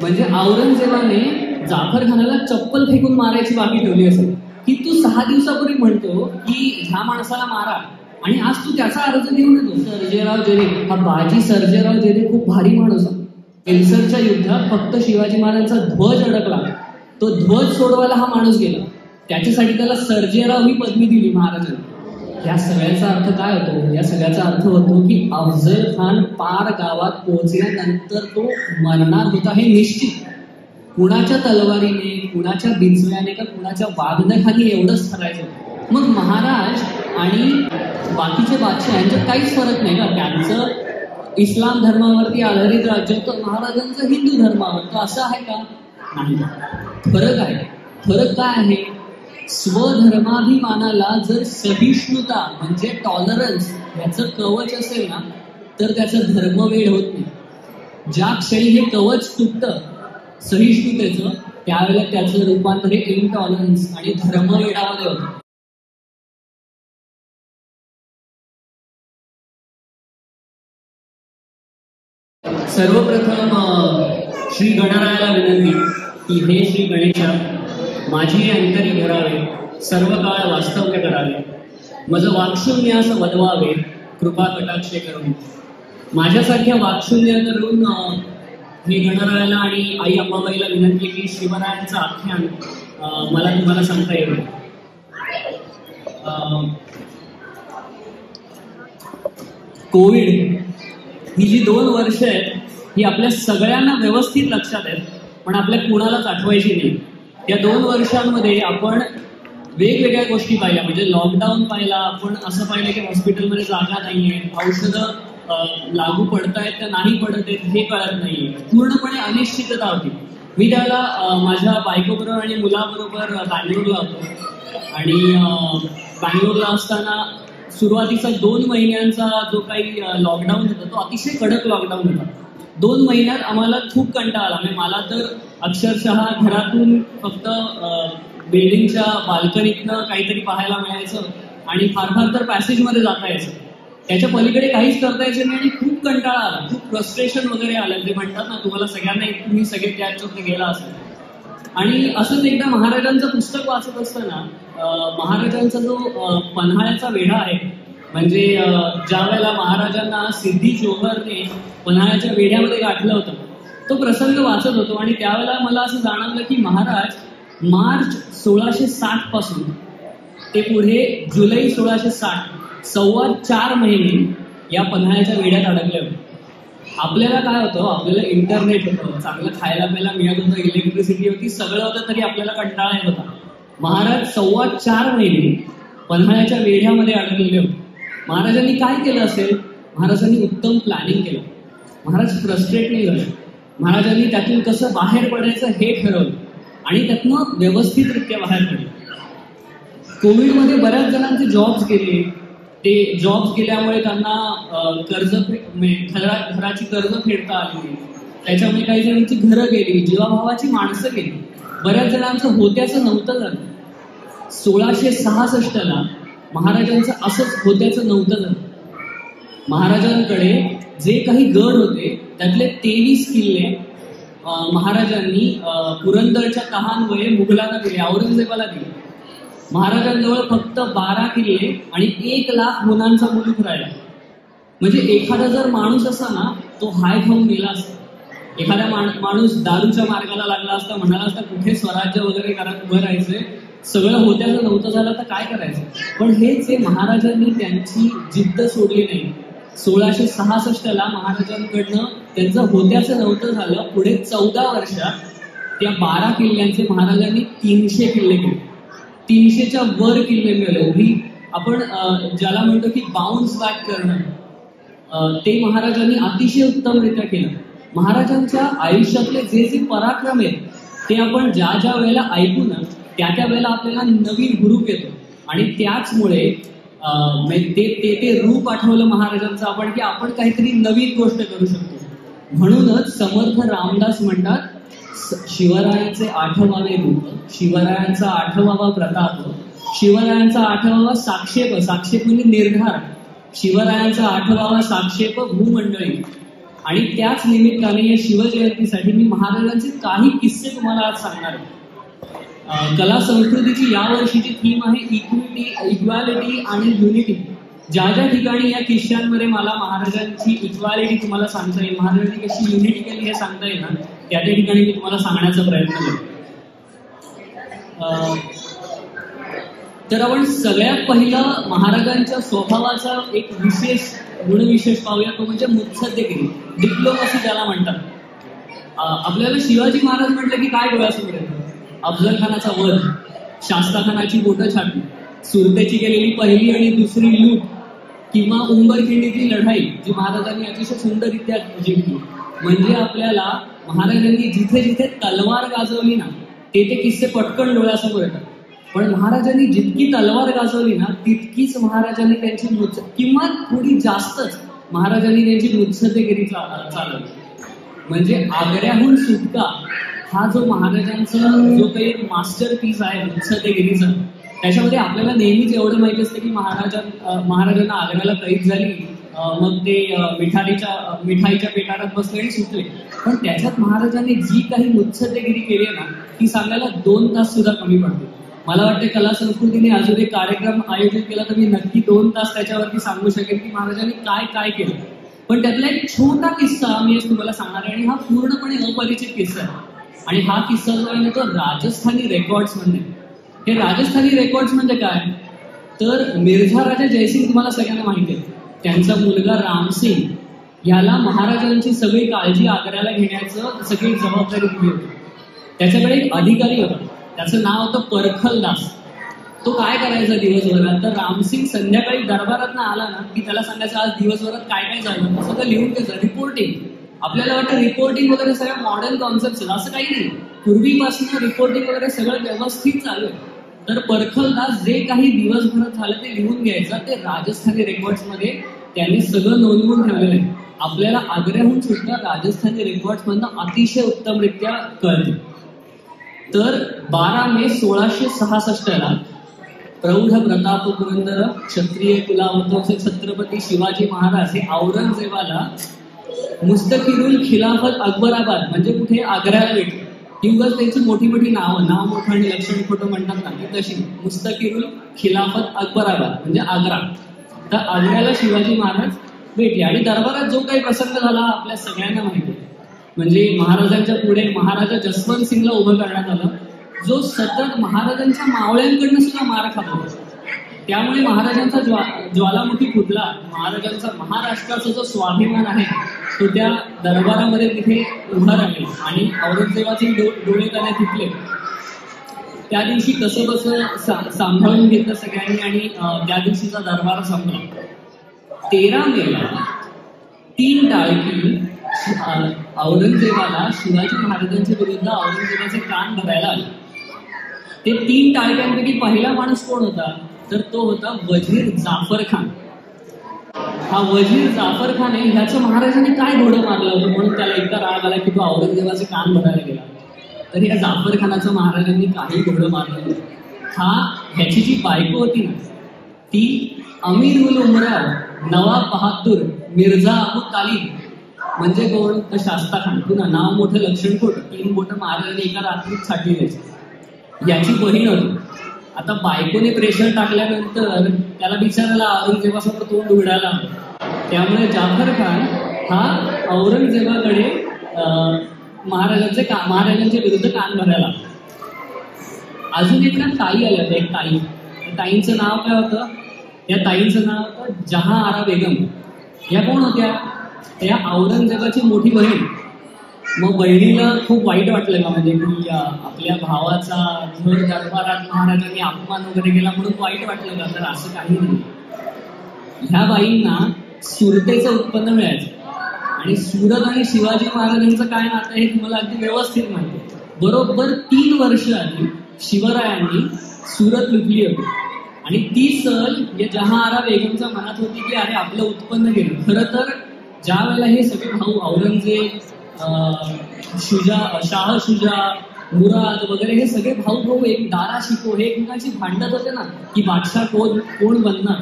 म्हणजे औरंगजेबाने जाफर खानाला चप्पल फेकून मारायची बाकी ठेवली असेल की तू 6 दिवसापूर्वी म्हणतो की ह्या माणसाला मारा आणि आज तू त्याचा अर्ज घेऊन येतो. सर्जेराव जेरे, हा बाजी सर्जेराव जेरे खूप भारी माणूस आहे. केलसरच्या युद्धात फक्त शिवाजी महाराजांचा ध्वज अडकला, तो ध्वज सोडवायला हा माणूस गेला, त्याच्यासाठी त्याला सर्जेराव ही पदवी दिली महाराजांनी. या सगळ्याचा अर्थ काय होतो? या सगळ्याचा अर्थ होतो की अफजल खान पार गावात पोहोचल्यानंतर तो मरणार होता हे निश्चित. कुणाच्या तलवारीने, कुणाच्या बिचव्याने का कुणाच्या वाघनखाने एवढंच ठरायचं. मग महाराज आणि बाकीचे बादशाह यांच्यात काहीच फरक नाही का? त्यांचं इस्लाम धर्मावरती आधारित राज्य होतं, महाराजांचं हिंदू धर्मावर. तर असं आहे का? नाही, फरक आहे. फरक काय आहे? स्वधर्माभिमानाला जर सहिष्णुता म्हणजे टॉलरन्स याचं कवच असेल ना तर त्याचं धर्मवेड होत नाही. ज्या क्षणी हे कवच तुटतं सहिष्णुतेचं, त्यावेळेला त्याचं रूपांतर इनटॉलरन्स आणि धर्मवेडामध्ये होतं. सर्वप्रथम श्री गणरायाला विनंती की हे श्री गणेशा माझी अंतरी धरावे, सर्व काळ वास्तव्य करावे, मज वाक्शून्यास वदवावे, कृपा कटाक्षे करून. माझ्यासारख्या वाक्शून्य करून मी गणरायाला आणि आई अंबाबाईला विनंती की शिवरायांचं आख्यान मला तुम्हाला सांगता येईल. कोविड ही जी 2 वर्ष आहेत ही आपल्या सगळ्यांना व्यवस्थित लक्षात आहेत, पण आपल्या कुणालाच आठवायची नाही. या 2 वर्षांमध्ये आपण वेगवेगळ्या गोष्टी पाहिल्या. म्हणजे लॉकडाऊन पाहिला, आपण असं पाहिलं की हॉस्पिटलमध्ये जागा नाहीये, औषधं लागू पडतायत का नाही पडत आहेत हे कळत नाहीये, पूर्णपणे अनिश्चितता होती. मी त्याला माझ्या बायकोबरोबर आणि मुलाबरोबर बँगलोरला होतो आणि बँगलोरला असताना सुरुवातीचा 2 महिन्यांचा जो काही लॉकडाऊन होता तो अतिशय कडक लॉकडाऊन होता. 2 महिन्यात आम्हाला खूप कंटाळा आला. म्हणजे मला तर अक्षरशः घरातून फक्त बिल्डिंगच्या बाल्कनीतनं काहीतरी पाहायला मिळायचं आणि फार फार तर पॅसेजमध्ये जाता यायचं. त्याच्या पलीकडे काहीच करता यायचं नाही आणि खूप कंटाळा आला, खूप फ्रस्ट्रेशन वगैरे आलं. ते म्हणतात ना तुम्हाला सगळ्यांना तुम्ही सगळे त्याच्यात गेला असेल. आणि असंच एकदा महाराजांचं पुस्तक वाचत असताना महाराजांचा जो पन्हाळ्याचा वेढा आहे, म्हणजे ज्या वेळेला महाराजांना सिद्धी जोहरने पन्हाळ्याच्या वेढ्यामध्ये गाठलं होतं तो प्रसंग वाचत होतो आणि त्यावेळेला मला असं जाणवलं की महाराज मार्च 1660 पासून ते पुढे जुलै 1660 4.25 महिने या पन्हाळ्याच्या वेढ्यात अडकले होते. आपल्याला काय होतं? आपल्याला इंटरनेट होतं, चांगलं खायला प्यायला मिळत होतं, इलेक्ट्रिसिटी होती, सगळं होतं, तरी आपल्याला कंटाळा येत होता. महाराज 4.25 महिने पन्हाळ्याच्या वेढ्यामध्ये अडकलेले होते. महाराजांनी काय केलं असेल? महाराजांनी उत्तम प्लॅनिंग केलं. महाराज फ्रस्ट्रेट नाही झाले. महाराजांनी त्यातून कसं बाहेर पडायचं हे ठरवलं आणि त्यातनं व्यवस्थितरित्या बाहेर पडले. कोविडमध्ये बऱ्याच जणांचे जॉब्स गेले. ते जॉब्स गेल्यामुळे त्यांना घराची कर्ज फेडता आली, त्याच्यामुळे काही जणांची घरं गेली, जीवाभावाची माणसं गेली, बऱ्याच जणांचं होत्याचं नव्हतं झालं. 1666 महाराजांचं असंच होत्याचं नव्हतं झालं. महाराजांकडे जे काही गड होते त्यातले 23 किल्ले महाराजांनी पुरंदरच्या तहानवये मुघलांना दिले, औरंगजेबाला दिले. महाराजांजवळ फक्त 12 किल्ले आणि 1 लाख मुलांचा मुलूक राहिला. म्हणजे एखादा जर माणूस असा ना तो हाय खाऊन गेला असता. एखादा माणूस दारूच्या मार्गाला लागला असता, म्हणाला असता कुठे स्वराज्य वगैरे करत उभं राहायचंय, सगळं होत्याचं नव्हतं झालं तर काय करायचं. पण हेच हे महाराजांनी त्यांची जिद्द सोडली नाही. 1666 महाराजांकडनं त्यांचं होत्याचं नव्हतं झालं. पुढे 14 वर्षात त्या 12 किल्ल्यांचे महाराजांनी 300 किल्ले केले. 300च्या वर किल्ले मिळवले. आपण ज्याला म्हणतो की बाउन्स बॅक करणं, ते महाराजांनी अतिशय उत्तमरित्या केलं. महाराजांच्या आयुष्यातले जे जे पराक्रम आहेत ते आपण ज्या ज्या वेळेला ऐकू ना त्या वेळेला आपल्याला नवीन हुरूप येतो आणि त्याचमुळे ते रूप आठवलं महाराजांचं आपण की आपण काहीतरी नवीन गोष्ट करू शकतो. म्हणूनच समर्थ रामदास म्हणतात, शिवरायांचे 8वावे रूप, शिवरायांचा 8वावा प्रताप, शिवरायांचा 8वावा साक्षेप, साक्षेप म्हणजे निर्धार, शिवरायांचा 8वावा साक्षेप भूमंडळी. आणि त्याच निमित्ताने या शिवजयंतीसाठी मी महाराजांचे काही किस्से तुम्हाला आज सांगणार आहे. कला संस्कृतीची यावर्षीची थीम आहे इक्विटी, इक्वॅलिटी आणि युनिटी. ज्या ज्या ठिकाणी या किस्स्यांमध्ये मला महाराजांची इक्वॅलिटी तुम्हाला सांगता येईल, महाराजांनी कशी युनिटी केली हे सांगता येईल ना, त्या त्या ठिकाणी मी तुम्हाला सांगण्याचा प्रयत्न करेन. तर आपण सगळ्यात पहिलं महाराजांच्या स्वभावाचा एक गुणविशेष पाहूया, तो म्हणजे मुत्सद्देगिरी, डिप्लोमसी ज्याला म्हणतात. आपल्याला शिवाजी महाराज म्हटलं की काय डोळ्यासमोर येतं? अफजल खानाचा वध, शास्ताखानाची बोटं छाटली, सुरतेची केलेली पहिली आणि दुसरी लूट, किंवा उंबरखिंडीची लढाई जी महाराजांनी अतिशय सुंदररित्या जिंकली. म्हणजे आपल्याला महाराजांनी जिथे जिथे तलवार गाजवली ना, ते किस्से पटकन डोळ्यासमोर येतात. पण महाराजांनी जितकी तलवार गाजवली ना, तितकीच महाराजांनी त्यांची किंवा थोडी जास्तच महाराजांनी त्यांची मुत्सद्देगिरी चालवली. म्हणजे आग्र्याहून सुटका हा जो महाराजांचा जो काही मास्टर पीस आहे मुत्सद्देगिरीचा, त्याच्यामध्ये आपल्याला नेहमीच एवढं माहिती असतं की महाराजांना आग्र्याला कैद झाली, मग ते मिठाईच्या पेटारात बसले आणि सुटले. पण त्याच्यात महाराजांनी जी काही मुत्सद्देगिरी केली ना, ती सांगायला 2 तास सुद्धा कमी पडते. मला वाटते कला संस्कृतीने अजून एक कार्यक्रम आयोजित केला तर मी नक्की 2 तास त्याच्यावरती सांगू शकेन की महाराजांनी काय काय केलं. पण त्यातला एक छोटा किस्सा मी आज तुम्हाला सांगणार आहे, आणि हा पूर्णपणे अपरिचित किस्सा आहे. आणि हा किस्सा जो आहे ना, तो राजस्थानी रेकॉर्ड्स म्हणजे. हे राजस्थानी रेकॉर्ड्स म्हणजे काय, तर मिर्झा राजा जयसिंग तुम्हाला सगळ्यांना माहिती आहे, त्यांचा मुलगा रामसिंग याला महाराजांची सगळी काळजी आग्र्याला घेण्याचं सगळी जबाबदारी दिली होती. त्याच्याकडे एक अधिकारी होता, त्याचं नाव होतं परखलदास. तो काय करायचा दिवसभरात, तर रामसिंग संध्याकाळी दरबारात आला ना की त्याला सांगायचं आज दिवसभरात काय काय झालं, असं तर लिहून घ्यायचं. रिपोर्टिंग, आपल्याला वाटतं रिपोर्टिंग वगैरे सगळ्या मॉडर्न कॉन्सेप्ट, असं काही नाही. पूर्वीपासून रिपोर्टिंग वगैरे सगळं व्यवस्थित चालू आहे. तर परखलदास जे काही दिवसभरात झालं ते लिहून घ्यायचं. ते राजस्थानी रेकॉर्ड्स मध्ये त्यांनी सगळं नोंदवून ठेवलेलं आहे. आपल्याला आग्र्याहून सुद्धा राजस्थानी रेकॉर्ड्स मधनं अतिशय उत्तमरित्या कळते. तर 12 मे 1666 प्रौढ प्रताप पुरंदर क्षत्रिय कुलावतंस छत्रपती शिवाजी महाराज हे औरंगजेबाला मुस्तकिरुल खिलाफत अकबराबाद म्हणजे कुठे आग्र्याला भेटले. ही उगाच त्यांची मोठी मोठी नाव मोठं आणि लक्षण खोटं म्हणतात ना, की तशी मुस्तकिरुल खिलाफत अकबराबाद म्हणजे आग्रा. तर आग्र्याला शिवाजी महाराज भेटले आणि दरबारात जो काही प्रसंग झाला आपल्या सगळ्यांना माहिती आहे. म्हणजे महाराजांच्या पुढे महाराजा जसवंत सिंगला उभं करण्यात आलं, जो सतत महाराजांच्या मावळ्यांकडनं सुद्धा मार खात होता. त्यामुळे महाराजांचा ज्वालामुखी फुटला. महाराजांचा महाराष्ट्राचा जो स्वाभिमान आहे तो त्या दरबारामध्ये तिथे उभा राहिला आणि औरंगजेबाचे डोळे त्याने फुटले. त्या दिवशी कसं कसं सांभाळून घेतलं सगळ्यांनी आणि त्या दिवशीचा दरबार संपला. 13 मेला 3 टाळकी औरंगजेबाला शिवाजी महाराजांच्या विरुद्ध औरंगजेबाचे कान भरायला आले. ते 3 टाळक्यांपैकी पहिला माणूस कोण होता, तर तो होता वजीर जाफर खान. हा वजीर जाफर खान आहे, ह्याचं महाराजांनी काय घोडं मारलं होतं म्हणून त्याला इतका राग आला की तो औरंगजेबाचे कान भरायला गेला. तर या जाफर खानाचं महाराजांनी काही घोडं मारलं होतं. ह्याची जी बायको होती ना, ती अमीर उल उमराव नवाब बहादूर मिर्झा अबू तालिब म्हणजे कोण, तर शास्ता खान. पुन्हा नाव मोठं लक्षण खोटं, 3 बोटं महाराजांनी एका रात्रीत छाटली द्यायची. याची बहीण होती. आता बायकोने प्रेशर टाकल्यानंतर त्याला बिचारायला औरंगजेबासमोर तोंड उघडायला हवं. त्यामुळे जाफर खान हा औरंगजेबाकडे महाराजांच्या विरुद्ध कान भरायला. अजून एका ताई आल्या होत्या, एक ताई. त्या ताईंचं नाव काय होतं, या ताईंचं नाव होतं जहां आरा बेगम. या कोण होत्या, त्या औरंगजेबाची मोठी बहीण. मग बहिणीला खूप वाईट वाटलं का, म्हणजे की आपल्या भावाचा घर दरबारात महाराजांनी अपमान वगैरे केला म्हणून वाईट वाटलं का, तर असं काही नाही. ह्या बाईंना सुरतेचं उत्पन्न मिळायचं आणि सुरत आणि शिवाजी महाराजांचं काय नातं हे तुम्हाला अगदी व्यवस्थित माहिती आहे. बरोबर 3 वर्ष आधी शिवरायांनी सुरत लुटली होती आणि ती सल या जहां आरा बेगमच्या मनात होती की अरे आपलं उत्पन्न गेलं. खरं तर ज्या वेळेला हे सगळे भाऊ औरंगजेब, शाह शुजा, मुराद वगैरे हे सगळे भाऊ एक दारा शिको हे एकमेकांशी भांडत होते ना की बादशाह कोण बनणार,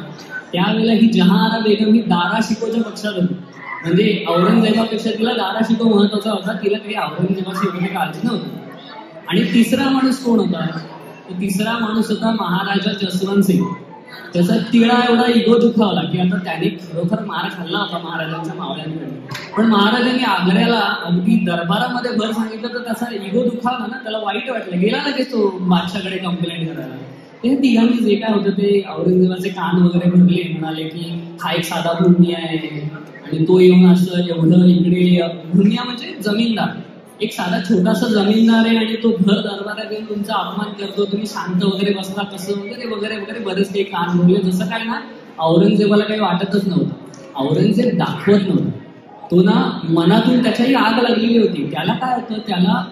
त्यावेळेला ही जहां आरा बेगम ही दारा शिकोच्या पक्षात होती. म्हणजे औरंगजेबापेक्षा तिला दादा शिको महत्वाचा होता, तिला काही औरंगजेबाची एवढी काळजी नव्हती. आणि तिसरा माणूस कोण होता? तो तिसरा माणूस होता महाराजा जसवंत सिंग. त्याचा तिळा एवढा इगो दुखावला की आता त्याने खरोखर मार खाल्ला होता महाराजांच्या मावळ्यांकडे. पण महाराजांनी आग्र्याला अगदी दरबारामध्ये भर सांगितलं तर त्याचा इगो दुखावला ना, त्याला वाईट वाटलं. गेला लगेच तो बादशाकडे कंप्लेंट करायला. ते तिघांनी जे काय होतं ते औरंगजेबाचे कान वगैरे भरले, म्हणाले की हा एक साधा भूमी आहे आणि तो येऊन असं एवढं इकडे. भूमिया म्हणजे जमीनदार, एक साधा छोटासा जमीनदार आहे आणि तो भर दरबारात येऊन तुमचा अपमान करतो, तुम्ही शांत वगैरे बसता कसं वगैरे वगैरे वगैरे बरेच काही कान भरले. जसं काय ना औरंगजेबाला काही वाटतच नव्हतं, औरंगजेब दाखवत नव्हता तो ना, मनातून त्याच्याही आग लागलेली होती. त्याला काय होतं, त्याला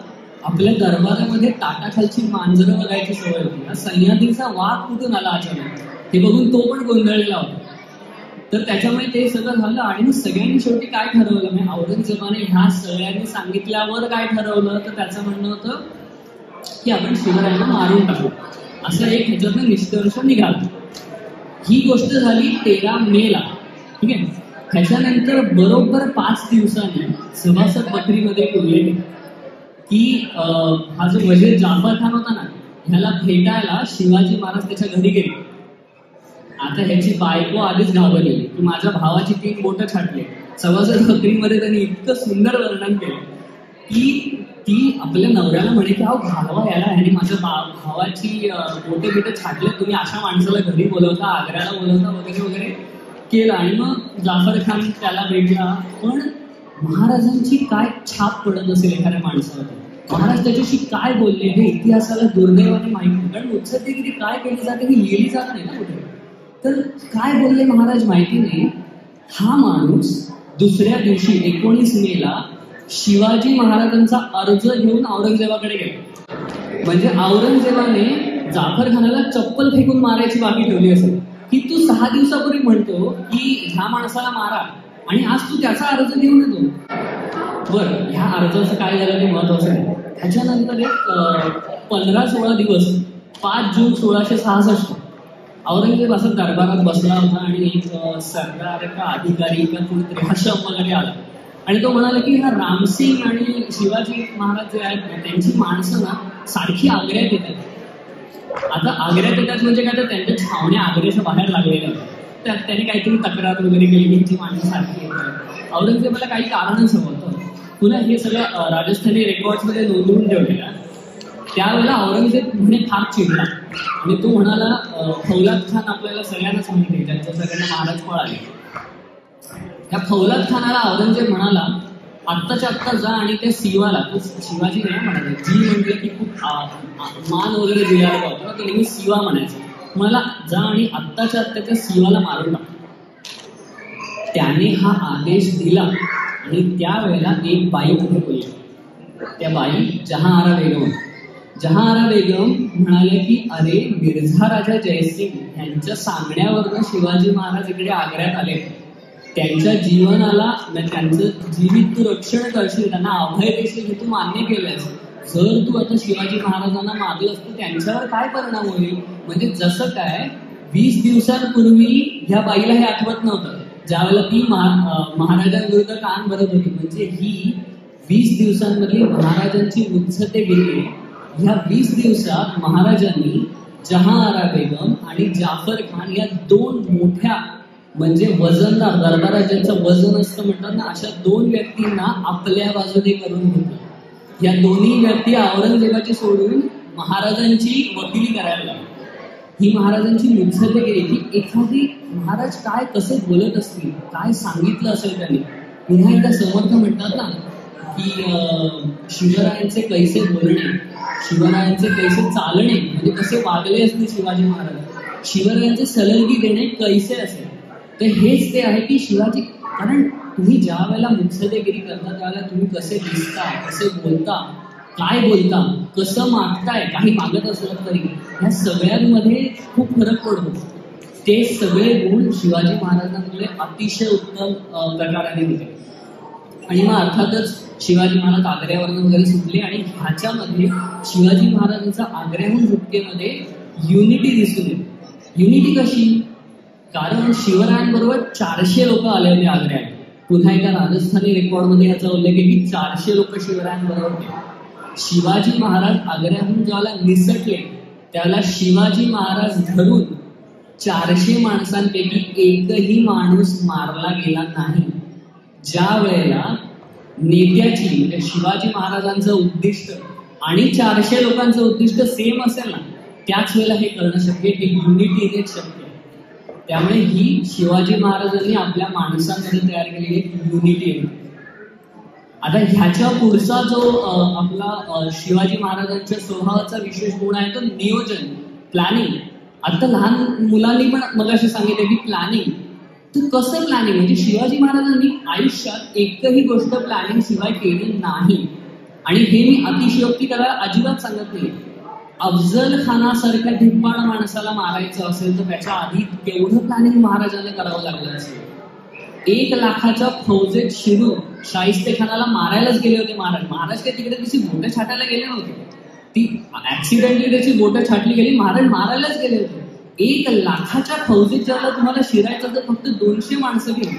आपल्या दरबारामध्ये ताटाखालची मांजरं बघायची सवय होती. सह्याद्रीचा वाघ कुठून आला अचानक हे बघून तो पण गोंधळलेला होता. तर त्याच्यामुळे ते सगळं झालं. आणि मग सगळ्यांनी शेवटी काय ठरवलं, म्हणजे औरंगजेबाने ह्या सगळ्यांनी सांगितल्यावर काय ठरवलं, तर त्याचं म्हणणं होतं की आपण शिवरायांना मारून टाकू, असं एक ह्याच्यातनं निष्कर्ष निघाला. ही गोष्ट झाली 13 मेला. ठीक आहे. ह्याच्यानंतर बरोबर 5 दिवसांनी सभासद बकरीमध्ये उरले की हा जो वजीर जाफर खान होता ना, ह्याला भेटायला शिवाजी महाराज त्याच्या घरी गेले. आता ह्याची बायको आधीच घाबरली की माझ्या भावाची 3 बोटं छाटली. सभासद बकरीमध्ये त्यांनी इतकं सुंदर वर्णन केलं की ती आपल्या नवऱ्याला म्हणे की अहो घालवा याला, ह्याने माझ्या भावाची बोटे बिटे छाटले, तुम्ही अशा माणसाला घरी बोलवता, आग्र्याला बोलवता वगैरे वगैरे केलं. आणि मग जाफर खान त्याला भेटला. पण महाराजांची काय छाप पडत असेल एखाद्या माणसावर, महाराज त्याच्याशी काय बोलले हे इतिहासाला दुर्दैवाने माहिती. कारण मुत्सद्देगिरी काय केली जाते ही लिहिली जात नाही ना कुठे. तर काय बोलले महाराज माहिती नाही. हा माणूस दुसऱ्या दिवशी 19 मेला शिवाजी महाराजांचा अर्ज घेऊन औरंगजेबाकडे गेला. म्हणजे औरंगजेबाने जाफर खानाला चप्पल फेकून मारायची बाकी ठेवली असेल की तू 6 दिवसापूर्वी म्हणतो की ह्या माणसाला मारा आणि आज तू त्याचा अर्ज घेऊन येतो. बरं, ह्या अर्जाचं काय झालं ते महत्वाचं आहे. ह्याच्यानंतर एक 15-16 दिवस 5 जून 1666 औरंगजेब असं दरबारात बसला होता आणि एक सरदार का अधिकारी का कोणीतरी हशम वगैरे आला आणि तो म्हणाला की हा रामसिंग आणि शिवाजी महाराज जे आहेत ना त्यांची माणसं ना सारखी आग्र्यात येतात. आता आग्र्यात येतात म्हणजे काय, तर त्यांच्या छावण्या आग्र्याच्या बाहेर लागलेल्या होत्या. त्याने काहीतरी तक्रार वगैरे केली की ती माणसं सारखी येतात. औरंगजेबाला काही कारणच हवं. पुन्हा हे सगळं राजस्थानी रेकॉर्ड्समध्ये नोंदवून ठेवलेलं. त्यावेळेला औरंगजेब म्हणे फार चिडला आणि तो म्हणाला फौलाद खान आपल्याला सगळ्यांनाच माहिती आहे, त्यांच्या सगळ्यांना महाराज पळाले. त्या फौलाद खानाला औरंगजेब म्हणाला आत्ताच्या आत्ता जा आणि त्या शिवाला, तो शिवाजी नाही म्हणाले, जी म्हटलं की खूप मान वगैरे दिला होता तो नेहमी शिवा म्हणायचा, मला जा आणि आत्ताच्या आत्ता त्या शिवाला मारून टाक. त्याने हा आदेश दिला आणि त्यावेळेला एक बाई उभी बोलली. त्या बाई जहाआरा बेगम. जहाआरा बेगम म्हणाले की अरे मिर्झा राजा जयसिंग यांच्या सांगण्यावरनं शिवाजी महाराज इकडे आग्र्यात आले. त्यांच्या जीवनाला त्यांचं जीवित तू रक्षण करशील, त्यांना अभय देशील हे तू मान्य केलंस. जर तू आता शिवाजी महाराजांना मागलंस तर त्यांच्यावर काय परिणाम होईल. म्हणजे जसं काय 20 दिवसांपूर्वी ह्या बाईला हे आठवत नव्हतं ज्यावेळेला ती महाराजांविरुद्ध कान भरत होती. म्हणजे ही 20 दिवसांमधली महाराजांची मुत्सद्देगिरी. ह्या 20 दिवसात महाराजांनी जहाआरा बेगम आणि जाफर खान या 2 मोठ्या म्हणजे वजनदार, दरबारात ज्यांचं वजन असतं म्हणतात ना, अशा 2 व्यक्तींना आपल्या बाजूने करून घेतलं. या दोन्ही व्यक्ती औरंगजेबाची सोडून महाराजांची वकिली करायला लागली. ही महाराजांची मुत्सद्देगिरी की एखादी महाराज काय कसे बोलत असतील, काय सांगितलं असेल त्यांनी. पुन्हा एकदा समर्थ म्हणतात ना की शिवरायांचे कैसे बोलणे, शिवरायांचे कैसे चालणे, म्हणजे कसे वागले असतील शिवाजी महाराज, शिवरायांचे सलगी देणे कैसे असेल. तर हेच ते आहे की शिवाजी, कारण तुम्ही ज्या वेळेला मुत्सद्देगिरी करता त्यावेळेला तुम्ही कसे दिसता, कसे बोलता, काय बोलता, कसं मागताय, काही मागत असलं तरी ह्या सगळ्यांमध्ये खूप फरक पडतो. ते सगळे गुण शिवाजी महाराजांकडे अतिशय उत्तम प्रकाराने होते. आणि मग अर्थातच शिवाजी महाराज आग्र्यावरून वगैरे सुटले आणि ह्याच्यामध्ये शिवाजी महाराजांचा आग्र्याहून सुटकेमध्ये युनिटी दिसून येते. युनिटी कशी, कारण शिवरायांबरोबर 400 लोक आले होते आग्र्यात पुन्हा एका राजस्थानी रेकॉर्डमध्ये ह्याचा उल्लेख आहे की 400 लोक शिवरायांबरोबर होते. शिवाजी महाराज आग्र्याहून ज्याला निसटले त्याला शिवाजी महाराज धरून 400 माणसांपैकी एकही माणूस मारला गेला नाही. ज्या वेळेला नेत्याची म्हणजे शिवाजी महाराजांचं उद्दिष्ट आणि 400 लोकांचं उद्दिष्ट सेम असेल ना, त्याच वेळेला हे करणं शक्य आहे. युनिटी इज शक्य. त्यामुळे ही शिवाजी महाराजांनी आपल्या माणसांमध्ये तयार केलेली एक युनिटी आहे. आता ह्याच्या पुढचा जो आपला शिवाजी महाराजांच्या स्वभावाचा विशेष गुण आहे तो नियोजन, प्लॅनिंग. आता लहान मुलांनी पण मगाशी सांगितलं की प्लॅनिंग. तर कसं प्लॅनिंग म्हणजे शिवाजी महाराजांनी आयुष्यात एकही गोष्ट प्लॅनिंग शिवाय केली नाही. आणि हे मी अतिशयोक्ती करायला अजिबात सांगत नाही. अफजल खानासारख्या धिप्पाड माणसाला मारायचं असेल तर त्याच्या आधी केवढं प्लॅनिंग महाराजांना करावं लागलं असेल. 1 लाखाच्या फौजेत शिरून शाहिस्ते खानाला मारायलाच गेले होते महाराज. महाराज काय तिकडे त्याची बोटं छाटायला गेले नव्हते. ती ऍक्सिडेंटली त्याची बोटं छाटली गेली, महाराज मारायलाच गेले होते. 1 लाखाच्या फौजेत ज्याला तुम्हाला शिरायचं तर फक्त 200 माणसं गेली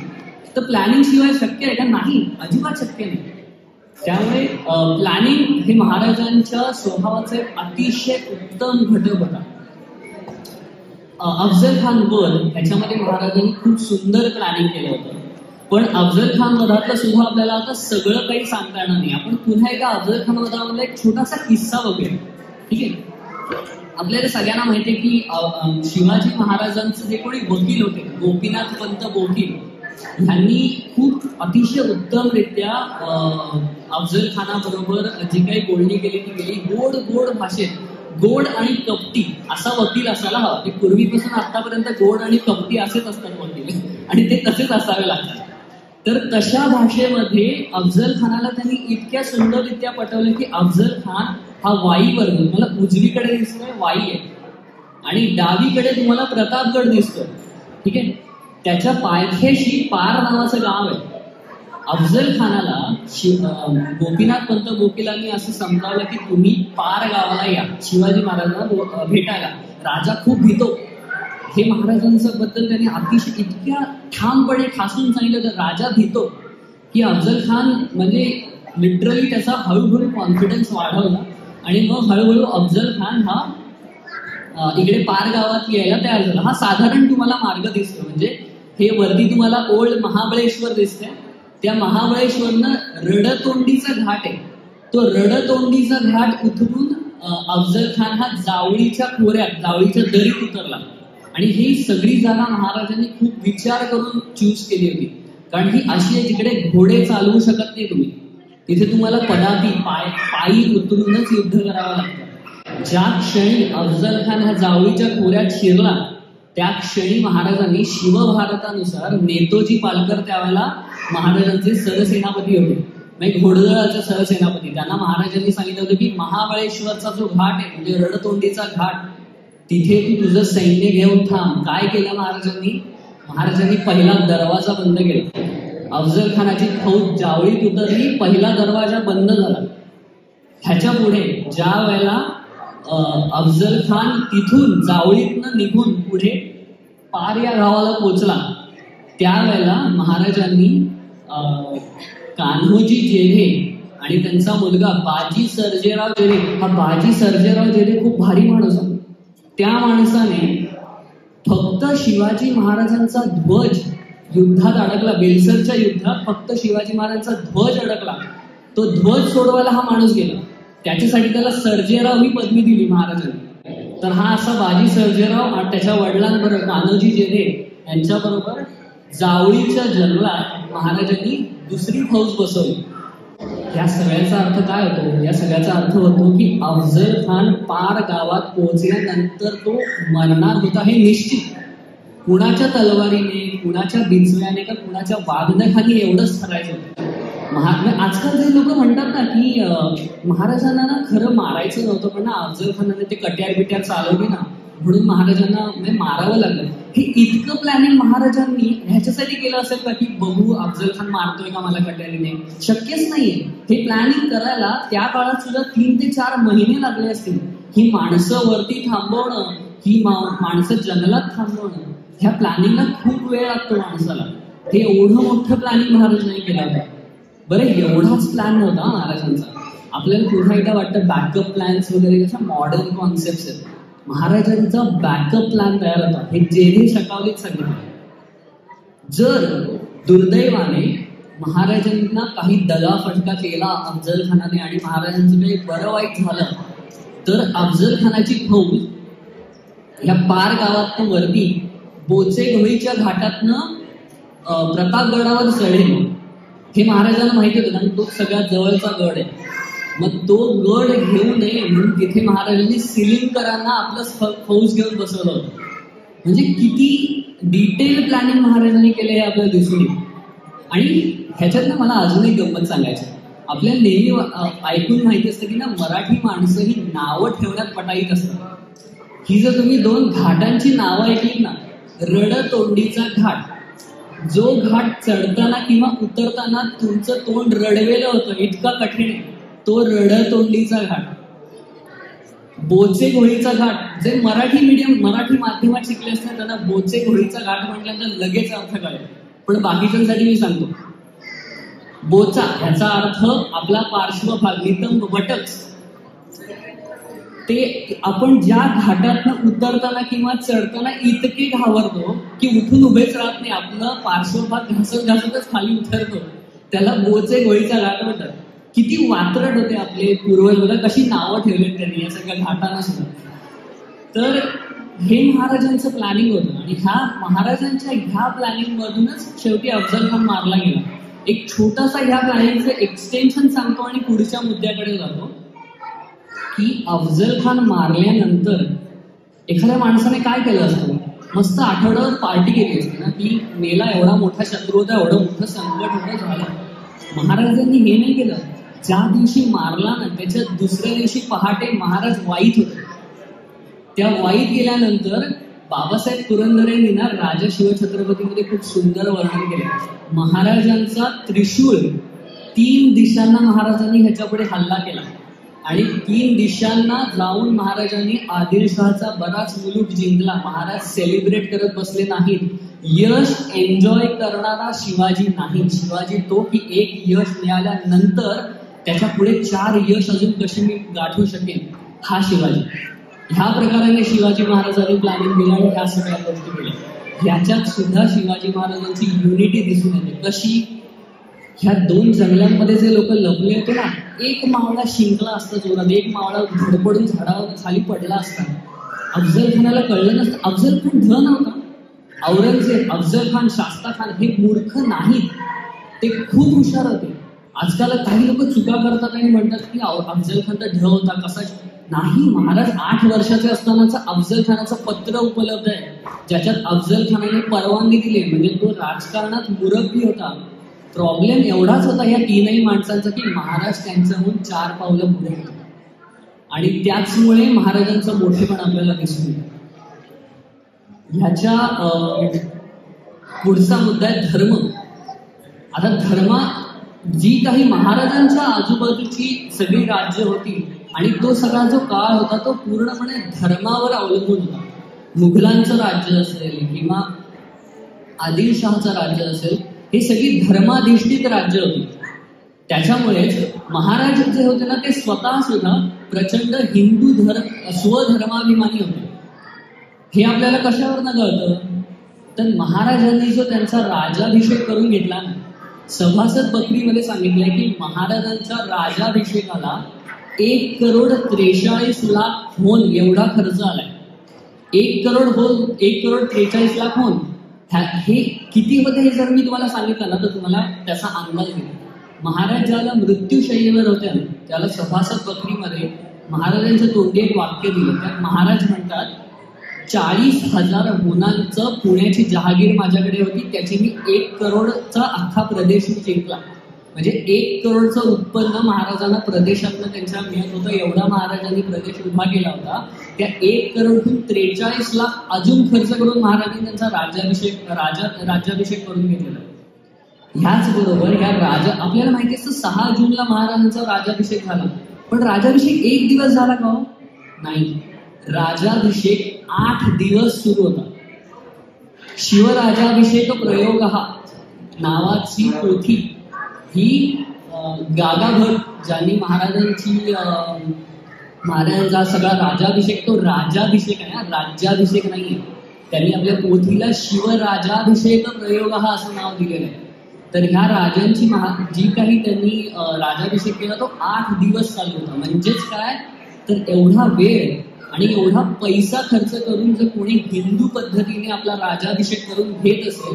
तर प्लॅनिंग शिवाय शक्य आहे का? नाही, अजिबात शक्य नाही. त्यामुळे प्लॅनिंग हे महाराजांच्या स्वभावाचा एक अतिशय उत्तम घटक होता. अफजल खान वध ह्याच्यामध्ये महाराजांनी खूप सुंदर प्लॅनिंग केलं होतं. पण अफजल खान वधातलं सुद्धा आपल्याला आता सगळं काही सांगता येणार नाही. आपण पुन्हा एकदा अफजल खान वधामधला एक छोटासा किस्सा बघूया. ठीक आहे. आपल्याला सगळ्यांना माहिती आहे की शिवाजी महाराजांचे जे कोणी वकील होते गोपीनाथ पंत गोकील ह्यांनी खूप अतिशय उत्तमरित्या अफजल खानाबरोबर जी काही बोलणी केली ती केली. गोड गोड भाषेत, गोड आणि कपटी असा वकील असायला हवा. ते पूर्वीपासून आतापर्यंत गोड आणि कपटी असेच असतात वकील आणि ते तसेच असावे लागतात. तर तशा भाषेमध्ये अफजल खानाला त्यांनी इतक्या सुंदररित्या पटवलं की अफजल खान हा वाई वर्ग, तुम्हाला उजवीकडे दिसतोय वाई आहे आणि डावीकडे तुम्हाला प्रतापगड दिसतोय. ठीक आहे. त्याच्या पायथ्याशी पार नावाचं गाव आहे. अफजल खानाला गोपीनाथ पंत गोकीलांनी असं समजावलं की तुम्ही पार गावाला या शिवाजी महाराजांना भेटायला. राजा खूप भीतो. हे महाराजांचं बद्दल त्यांनी अतिशय इतक्या ठामपणे ठासून सांगितलं तर राजा भीतो की अफजल खान म्हणजे लिटरली त्याचा हळूहळू कॉन्फिडन्स वाढवला आणि मग हळूहळू अफजल खान हा इकडे पार गावात यायला तयार झाला. हा साधारण तुम्हाला मार्ग दिसतो. म्हणजे हे वरती तुम्हाला ओल्ड महाबळेश्वर दिसते. त्या महाबळेश्वरनं रडतोंडीचा घाट आहे. तो रडतोंडीचा घाट उतरून अफजल खान हा जावळीच्या खोऱ्यात, जावळीच्या दरीत उतरला. आणि ही सगळी जागा महाराजांनी खूप विचार करून चूज केली होती. कारण ही अशी आहे जिकडे घोडे चालवू शकत नाही तुम्ही. तिथे तुम्हाला पदाती पायी उतरूनच युद्ध करावं लागतं. ज्या क्षणी अफजल खान हा जावळीच्या खोऱ्यात शिरला त्या क्षणी महाराजांनी शिवभारतानुसार नेतोजी पालकर त्यावेळेला महाराजांचे सरसेनापती होते, म्हणजे घोडदळाचे सरसेनापती. त्यांना महाराजांनी सांगितलं होतं की महाबळेश्वरचा जो घाट आहे म्हणजे रडतोंडीचा घाट, तिथे तू तुझं सैन्य घेऊन थांब. काय केलं महाराजांनी पहिला दरवाजा बंद केला. अफजल खानाची फौज जावळीत उतरली, पहिला दरवाजा बंद झाला. ह्याच्या पुढे ज्या वेळेला अफजल खान तिथून जावळीतनं निघून पुढे पार या गावाला पोचला त्यावेळेला महाराजांनी कान्होजी जेधे आणि त्यांचा मुलगा बाजी सर्जेराव जेधे, हा बाजी सर्जेराव जेधे खूप भारी माणूस आहे. त्या माणसाने फक्त शिवाजी महाराजांचा ध्वज युद्धात अडकला, बेलसरच्या युद्धात फक्त शिवाजी महाराजांचा ध्वज अडकला. तो ध्वज सोडवायला हा माणूस गेला. त्याच्यासाठी त्याला सर्जेराव ही पदवी दिली महाराजांनी. तर हा असा बाजी सर्जेराव आणि त्याच्या वडिलांबरोबर कान्होजी जेधे यांच्याबरोबर जावळीच्या जंगलात महाराजांनी दुसरी फौज बसवली. या सगळ्याचा अर्थ काय होतो? या सगळ्याचा अर्थ होतो की अफजल खान पार गावात पोहोचल्यानंतर तो मरणार होता हे निश्चित. कुणाच्या तलवारीने, कुणाच्या बिचव्याने का कुणाच्या वाघनखाली एवढंच ठरायचं होतं. आजकाल जे लोक म्हणतात ना की महाराजांना ना खरं मारायचं नव्हतं पण ना अफजल खानाने ते कट्यार बिट्यार चालवली ना म्हणून महाराजांना मारावं लागलं. हे इतकं प्लॅनिंग महाराजांनी ह्याच्यासाठी केलं असेल का की बघू अफजल खान मारतोय का मला कट्यारीने? शक्यच नाहीये. हे प्लॅनिंग करायला त्या काळात सुद्धा 3 ते 4 महिने लागले असतील. ही माणसं वरती थांबवणं, ही माणसं जंगलात थांबवणं, ह्या प्लॅनिंगला खूप वेळ लागतो माणसाला. ते एवढं मोठं प्लॅनिंग महाराजांनी केलं होतं. बरं, एवढाच प्लॅन नव्हता महाराजांचा. आपल्याला पुन्हा एकदा वाटतं बॅकअप प्लॅन्स वगैरे कशा मॉडर्न कॉन्सेप्ट आहेत. महाराजांचा बॅकअप प्लॅन तयार होता. हे जे शकावलीत सांगितलं. जर दुर्दैवाने महाराजांना काही दगाफटका केला अफजल खानाने आणि महाराजांचं काही बरं वाईट झालं, तर अफजल खानाची फौज ह्या पार गावातनं वरती बोचेघोळीच्या घाटातनं प्रतापगडावर चढेल. हे महाराजांना माहिती होतं, कारण तो सगळ्यात जवळचा गड आहे. मग तो गड घेऊ नये म्हणून तिथे महाराजांनी सिलिंकरांना आपलं फौज घेऊन बसवलं होतं. म्हणजे किती डिटेल प्लॅनिंग महाराजांनी केले हे आपल्याला दिसून येईल. आणि ह्याच्यातनं मला अजून एक गंमत सांगायची. आपल्याला नेहमी ऐकून माहिती असतं की ना, मराठी माणसं ही नावं ठेवण्यात पटाईत असतात. ही जर तुम्ही 2 घाटांची नावं ऐकली ना, रडतोंडीचा घाट, जो घाट चढताना किंवा उतरताना तुमचं तोंड रडवेलं होतं, इतका कठीण आहे, तो रडतोंडीचा घाट. बोचेघोळीचा घाट, जे मराठी माध्यमात शिकले असतात त्यांना बोचेघोळीचा घाट म्हटल्यानंतर लगेच अर्थ कळेल, पण बाकीच्यांसाठी मी सांगतो. बोचा ह्याचा अर्थ आपला पार्श्वभाग, नितंब, बटक्स. ते आपण ज्या घाटातनं उतरताना किंवा चढताना इतके घाबरतो की उठून उभेच राहत नाही, आपलं पार्श्वभाग घासत घासतच खाली उतरतो. त्याला बोचेघोळीचा घाट म्हणतात. किती वात्रट होते आपले पूर्वज, बघा कशी नावं ठेवलेत त्यांनी या सगळ्या घाटांना सुद्धा. तर हे महाराजांचं प्लॅनिंग होतं. आणि ह्या महाराजांच्या ह्या प्लॅनिंग मधूनच शेवटी अफजल खान मारला गेला. एक छोटासा ह्या प्लॅनिंगचं एक्सटेन्शन सांगतो आणि पुढच्या मुद्द्याकडे जातो की अफजल खान मारल्यानंतर एखाद्या माणसाने काय केलं असतं. मस्त आठवड्यावर पार्टी केली असते ना, की मेला एवढा मोठा शत्रू होता, एवढं मोठं संकट होतं, झालं. महाराजांनी हे नाही केलं. ज्या दिवशी मारला ना, त्याच्या दुसऱ्या दिवशी पहाटे महाराज वाईत होते. त्या वाईत गेल्यानंतर बाबासाहेब पुरंदरेंनी ना राजा शिवछत्रपतीमध्ये खूप सुंदर वर्णन केलं. महाराजांचा त्रिशूळ 3 दिशांना महाराजांनी ह्याच्यापुढे हल्ला केला आणि 3 दिशांना जाऊन महाराजांनी आदिलशहाचा बराच मुलूक जिंकला. महाराज सेलिब्रेट करत बसले नाहीत. यश एन्जॉय करणारा शिवाजी नाही. शिवाजी तो की एक यश मिळाल्यानंतर त्याच्या पुढे 4 यश अजून कशी मी गाठू शकेन, हा शिवाजी. ह्या प्रकाराने शिवाजी महाराजांनी प्लॅनिंग केलं आणि ह्या सगळ्या गोष्टी केल्या. ह्याच्यात सुद्धा शिवाजी महाराजांची युनिटी दिसून येते. कशी? ह्या 2 जंगलांमध्ये जे लोक लपले होते ना, एक मावळा शिंकला असता जोरात, एक मावळा धडपडून झाडावर खाली पडला असता. अफजल खानाला कळलं नसतं. अफजल खान धन होता. औरंगजेब, अफजल खान, शास्ता खान हे मूर्ख नाहीत, ते खूप हुशार होते. आजकाल काही लोक चुका करतात आणि म्हणतात की अफजल खान तर ढ होता, कसा नाही. महाराज 8 वर्षाचे असतानाच अफजल खानाचं पत्र उपलब्ध आहे, ज्याच्यात अफजल खानाने परवानगी दिली. म्हणजे तो राजकारणात मुरब्बी होता. प्रॉब्लेम एवढाच होता या 3ही माणसांचा की महाराज त्यांच्याहून 4 पावलं पुढे होते. आणि त्याचमुळे महाराजांचं मोठेपण आपल्याला दिसून येतं. ह्याच्या पुढचा मुद्दा आहे धर्म. आता जी काही महाराजांच्या आजूबाजूची सगळी राज्य होती आणि तो सगळा जो काळ होता तो पूर्णपणे धर्मावर अवलंबून होता. मुघलांचं राज्य असेल किंवा आदिलशहाचं राज्य असेल, हे सगळी धर्माधिष्ठित राज्य होती. त्याच्यामुळेच महाराज जे होते ना, ते स्वतः सुद्धा प्रचंड स्वधर्माभिमानी होते. हे आपल्याला कशावरनं कळतं? तर महाराजांनी जो त्यांचा राजाभिषेक करून घेतला ना, सभासद बकरीमध्ये सांगितलंय की महाराजांच्या राजाभिषेकाला 1,43,00,000 होन एवढा खर्च आलाय. 1,43,00,000 होन. हे किती होते हे जर मी तुम्हाला सांगितलं ना, तर तुम्हाला त्याचा अंदाज येईल. महाराज ज्याला मृत्यूशय्येवर होत्या ना, त्याला सभासद बकरीमध्ये महाराजांच्या तोंडी एक वाक्य दिलं. त्यात महाराज म्हणतात, 40,000 होनांचं पुण्याची जहागीर माझ्याकडे होती, त्याची मी 1 करोडचा अख्खा प्रदेश मी जिंकला. म्हणजे 1 करोडचं उत्पन्न महाराजांना प्रदेशातनं त्यांच्या मिळत होतं. एवढा महाराजांनी प्रदेश उभा केला होता. त्या 1 करोडतून 43,00,000 अजून खर्च करून महाराजांनी त्यांचा राज्याभिषेक करून घेतलेला. ह्याच बरोबर ह्या आपल्याला माहिती असतं 6 जूनला महाराजांचा राज्याभिषेक झाला. पण राज्याभिषेक 1 दिवस झाला का? नाही. राजाभिषेक 8 दिवस सुरू होता. शिवराजाभिषेक प्रयोग हा नावाची पोथी ही गागाभर ज्यांनी महाराजांचा सगळा राज्याभिषेक, तो राजाभिषेक आहे, राज्याभिषेक नाहीये. त्यांनी आपल्या पोथीला शिवराजाभिषेक प्रयोग हा असं नाव दिलेलं आहे. तर ह्या राजांची जी काही त्यांनी राजाभिषेक केला तो 8 दिवस चालू होता. म्हणजेच काय, तर एवढा वेळ आणि एवढा पैसा खर्च करून जर कोणी हिंदू पद्धतीने आपला राजाभिषेक करून घेत असेल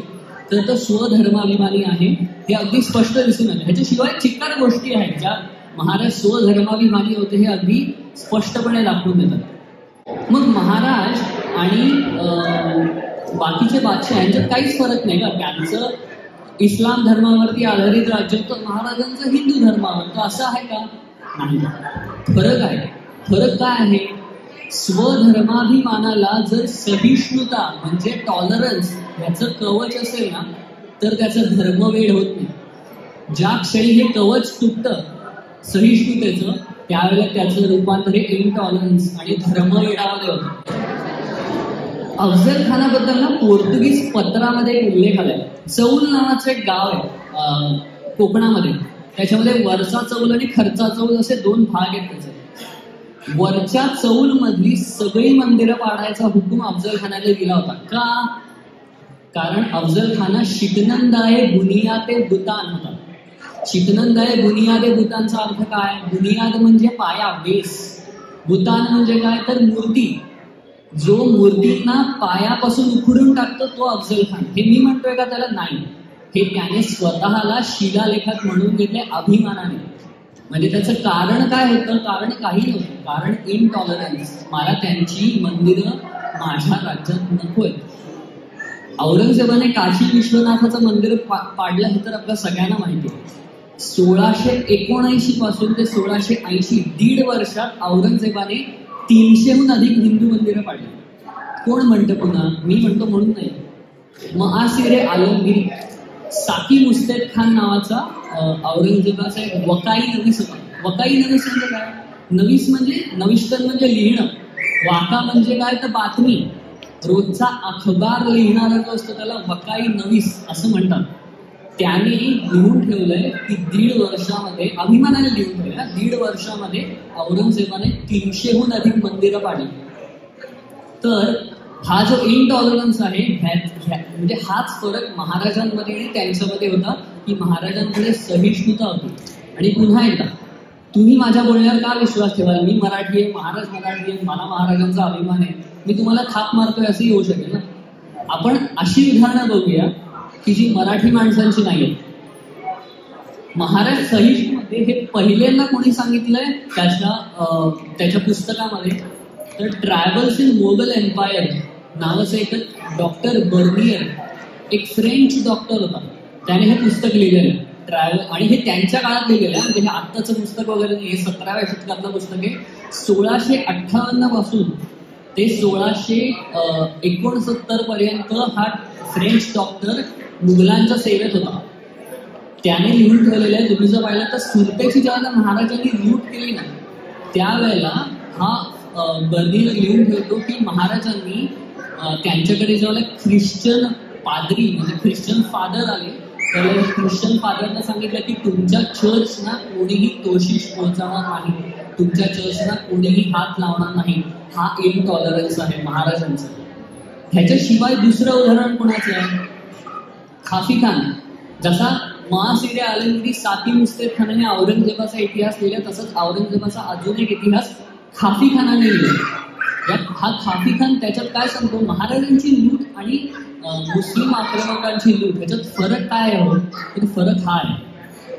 तर तो स्वधर्माभिमानी आहे, हे अगदी स्पष्ट दिसून आलं. ह्याच्याशिवाय चिक्कार गोष्टी आहेत ज्या महाराज स्वधर्माभिमानी होते हे अगदी स्पष्टपणे दाखवून देतात. मग महाराज आणि बाकीचे बादशाह यांच्यात काहीच फरक नाही का. त्यांचं इस्लाम धर्मावरती आधारित राज्य, तर महाराजांचं हिंदू धर्मावर, तर असं आहे का? नाही, फरक आहे. फरक काय आहे? स्वधर्माभिमानाला जर सहिष्णुता म्हणजे टॉलरन्स याचं कवच असेल ना तर त्याचं धर्मवेड होत नाही. ज्या क्षणी हे कवच तुटतं सहिष्णुतेचं, त्यावेळेला त्याचं रूपांतर इनटॉलरन्स आणि धर्मवेडामध्ये होतं. अफजल खानाबद्दल ना पोर्तुगीज पत्रामध्ये एक उल्लेख आलाय. चौल नावाचं एक गाव आहे कोकणामध्ये. त्याच्यामध्ये वरचा चौल आणि खर्चा चौल असे 2 भाग आहेत त्याचे. वरच्या चौल मधली सगळी मंदिरं पाडायचा हुकूम अफजल खानाने दिला होता. का? कारण अफजल खाना शिकनंदाए बुनियादे बुतान होता. शिकनंदाए बुनियादे बुतानचा अर्थ काय? बुनियाद म्हणजे पाया, बेस. बुतान म्हणजे काय? तर मूर्ती. जो मूर्तींना पायापासून उखडून टाकतो तो अफजल खान. हे मी म्हणतोय का त्याला? नाही, हे त्याने स्वतःला शिलालेखात म्हणून घेतले अभिमानाने. म्हणजे त्याचं कारण काय होतं? कारण काही नव्हतं. कारण इनटॉलरन्स. मला त्यांची मंदिरं माझ्या राज्यात नकोय. औरंगजेबाने काशी विश्वनाथाचं मंदिर पाडलं हे तर आपल्या सगळ्यांना माहिती आहे. 1679 पासून ते 1680 1.5 वर्षात औरंगजेबाने 300हून अधिक हिंदू मंदिरं पाडली. कोण म्हणतं पुन्हा? मी म्हणतो म्हणून नाही. मआसिरे आलमगिरी, साकी मुस्तैद खान नावाचा औरंगजेबाचा एक वकाई नवीस होता. वकाई नवीस म्हणजे काय? नवीस म्हणजे नविष्कन म्हणजे लिहिणं. वाका म्हणजे काय? तर बातमी. रोजचा अखबार लिहिणारा जो असतो त्याला वकाई नवीस असं म्हणतात. त्याने लिहून ठेवलंय की 1.5 वर्षामध्ये, अभिमानाने लिहून ठेवलंय, 1.5 वर्षामध्ये औरंगजेबाने 300हून अधिक मंदिरं पाडली. तर हा जो इनटॉलरन्स आहे म्हणजे हाच फरक महाराजांमध्ये आणि त्यांच्यामध्ये होता की महाराजांमध्ये सहिष्णुता होती. आणि पुन्हा एकदा तुम्ही माझ्या बोलण्यावर का विश्वास ठेवाल? मी मराठी आहे, महाराज मराठी आहे, मला महाराजांचा अभिमान आहे, मी तुम्हाला थाप मारतोय असंही होऊ शकेल ना. आपण अशी उदाहरणं बघूया की जी मराठी माणसांची नाही आहेत. महाराज सहिष्णुमध्ये हे पहिल्यांदा कोणी सांगितलंय त्याच्या पुस्तकामध्ये? तर ट्रॅव्हल्स इन मोगल एम्पायर नावाचं एक डॉक्टर बर्नियर, एक फ्रेंच डॉक्टर होता, त्याने हे पुस्तक लिहिलेलं आहे ट्रॅव्हल. आणि हे त्यांच्या काळात लिहिलेलं आहे, म्हणजे हे आत्ताचं पुस्तक वगैरे नाही, हे 17व्या शतकातलं पुस्तक आहे. 1658 पासून ते 1669 पर्यंत हा फ्रेंच डॉक्टर मुघलांच्या सेवेत होता. त्याने लिहून ठेवलेलं आहे. तुम्ही जर पाहिलं तर सुरतेची ज्यावेळेला महाराजांनी लूट केली ना त्यावेळेला हा बर्नियर लिहून ठेवतो की महाराजांनी त्यांच्याकडे जेव्हा ख्रिश्चन पादरी म्हणजे ख्रिश्चन फादर आले त्यावेळेला ख्रिश्चन फादरला सांगितलं की तुमच्या चर्चना कोणीही तोशिष पोहोचवणार नाही, तुमच्या चर्चना कोणीही हात लावणार नाही. हा इनटॉलरन्स आहे महाराजांचा. ह्याच्याशिवाय दुसरं उदाहरण कोणाचं आहे? खाफी खान. जसा मआसिरे आलमगिरी साकी मुस्तैद खानाने औरंगजेबाचा इतिहास लिहिला तसंच औरंगजेबाचा अजून एक इतिहास खाफी खानाने लिहिला. हा खाफी खान त्याच्यात काय सांगतो? महाराजांची लूट आणि मुस्लिम आक्रमकांची लूट ह्याच्यात फरक काय आहे? तर फरक हा आहे.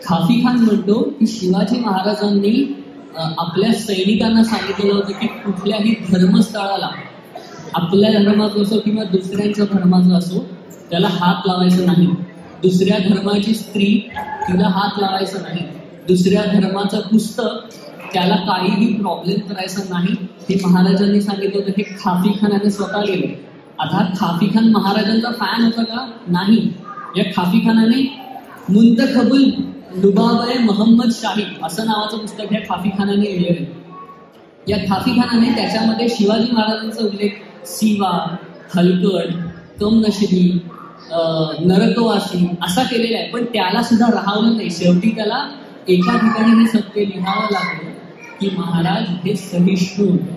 खाफी खान म्हणतो की शिवाजी महाराजांनी आपल्या सैनिकांना सांगितलेलं होतं की कुठल्याही धर्मस्थळाला आपल्या धर्माचं असो किंवा दुसऱ्यांच्या धर्माचं असो त्याला हात लावायचं नाही. दुसऱ्या धर्माची स्त्री तिला हात लावायचं नाही. दुसऱ्या धर्माचं पुस्तक त्याला काहीही प्रॉब्लेम करायचा नाही. हे महाराजांनी सांगितलं होतं. हे खाफी खानाने स्वतः लिहिलं. आता खाफी खान महाराजांचा फॅन होता का? नाही. या खाफी खानाने मुंतखबुल लुबाबे मोहम्मद शाही असं नावाचं पुस्तक या खाफी खानाने लिहिलेलं आहे. या खाफी खानाने त्याच्यामध्ये शिवाजी महाराजांचा उल्लेख सिवा, हलकट, कमनशिबी, नरकवासी असा केलेला आहे, पण त्याला सुद्धा राहावलं नाही. शेवटी त्याला एका ठिकाणी हे सत्य लिहावं लागलं की महाराज हे सहिष्णू होते.